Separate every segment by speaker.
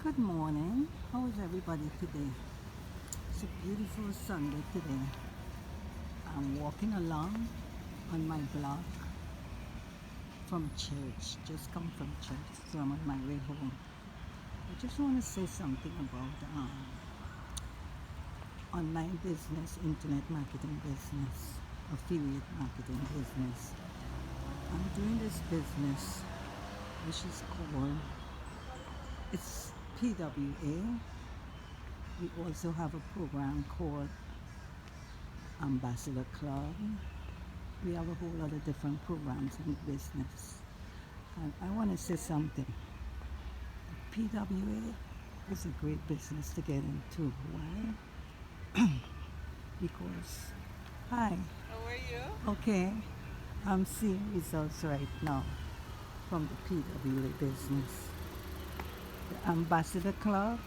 Speaker 1: Good morning. How is everybody today? It's a beautiful Sunday today. I'm walking along on my block from church. Just come from church, so I'm on my way home. I just want to say something about online business, internet marketing business, affiliate marketing business. I'm doing this business, which is called, it's PWA. We also have a program called Ambassador Club. We have a whole lot of different programs in business. And I want to say something. PWA is a great business to get into. Why? Because, hi,
Speaker 2: How are you?
Speaker 1: okay, I'm seeing results right now from the PWA business. The Ambassador Club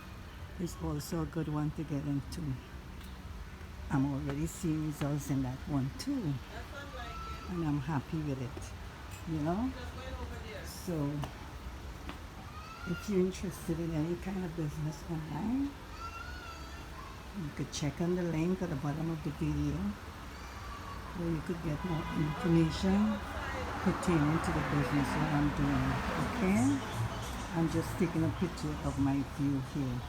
Speaker 1: is also a good one to get into. I'm already seeing results in that one too,
Speaker 2: Have fun liking.
Speaker 1: and I'm happy with it, you know.
Speaker 2: Just going over there.
Speaker 1: So, if you're interested in any kind of business online, you could check on the link at the bottom of the video where you could get more information pertaining to the business that I'm doing. Okay? I'm just taking a picture of my view here.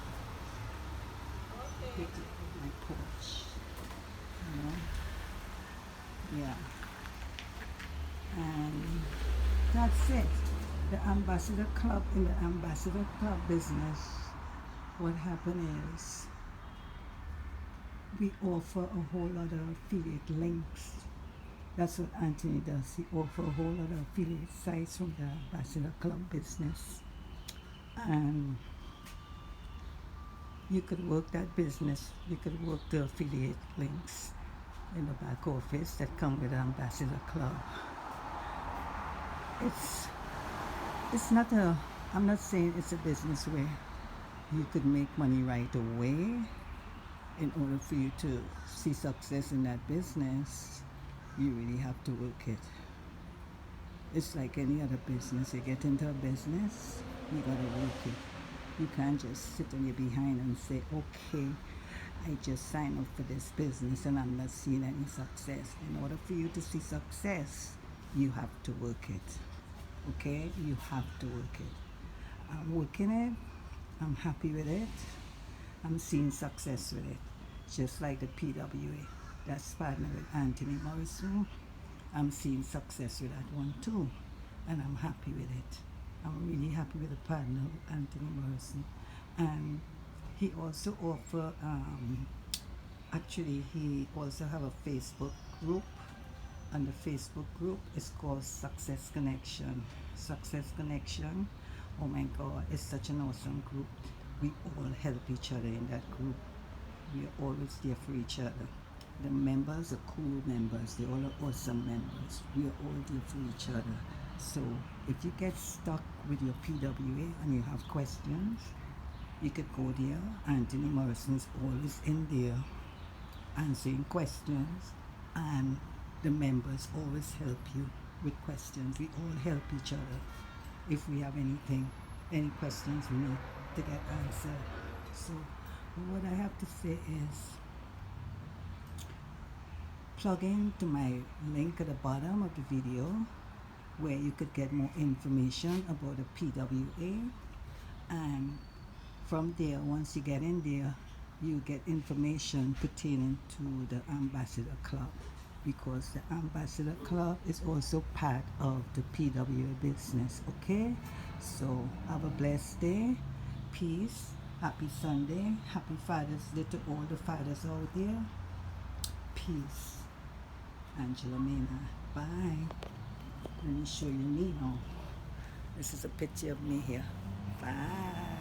Speaker 2: Okay.
Speaker 1: Picture of my porch. You know? Yeah. And that's it. The Ambassador Club, in the Ambassador Club business, what happened is we offer a whole lot of affiliate links. That's what Anthony does. He offers a whole lot of affiliate sites from the Ambassador Club business. And you could work that business. You could work the affiliate links in the back office that come with the Ambassador Club. It's not a, I'm not saying it's a business where you could make money right away. In order for you to see success in that business, you really have to work it. It's like any other business. You get into a business, you gotta work it. You can't just sit on your behind and say, okay, I just signed up for this business and I'm not seeing any success. In order for you to see success, you have to work it. Okay? You have to work it. I'm working it. I'm happy with it. I'm seeing success with it. Just like the PWA. That's partnered with Anthony Morrison. I'm seeing success with that one too. And I'm happy with it. I'm really happy with the partner, Anthony Morrison. And he also offer, actually he also have a Facebook group. And the Facebook group is called Success Connection. Success Connection. Oh my God, it's such an awesome group. We all help each other in that group. We are always there for each other. The members are cool members. They all are awesome members. We are all there for each other. So if you get stuck with your PWA and you have questions, you could go there. Anthony Morrison is always in there answering questions, and the members always help you with questions. We all help each other. If we have anything, any questions we need to get answered. So what I have to say is plug into my link at the bottom of the video where you could get more information about the PWA, and from there, once you get in there, you get information pertaining to the Ambassador Club, because the Ambassador Club is also part of the PWA business. Okay, so have a blessed day. Peace. Happy Sunday. Happy Father's Day to all the fathers out there. Peace. Angela Maynard. Bye. Let me show you me now. This is a picture of me here. Bye.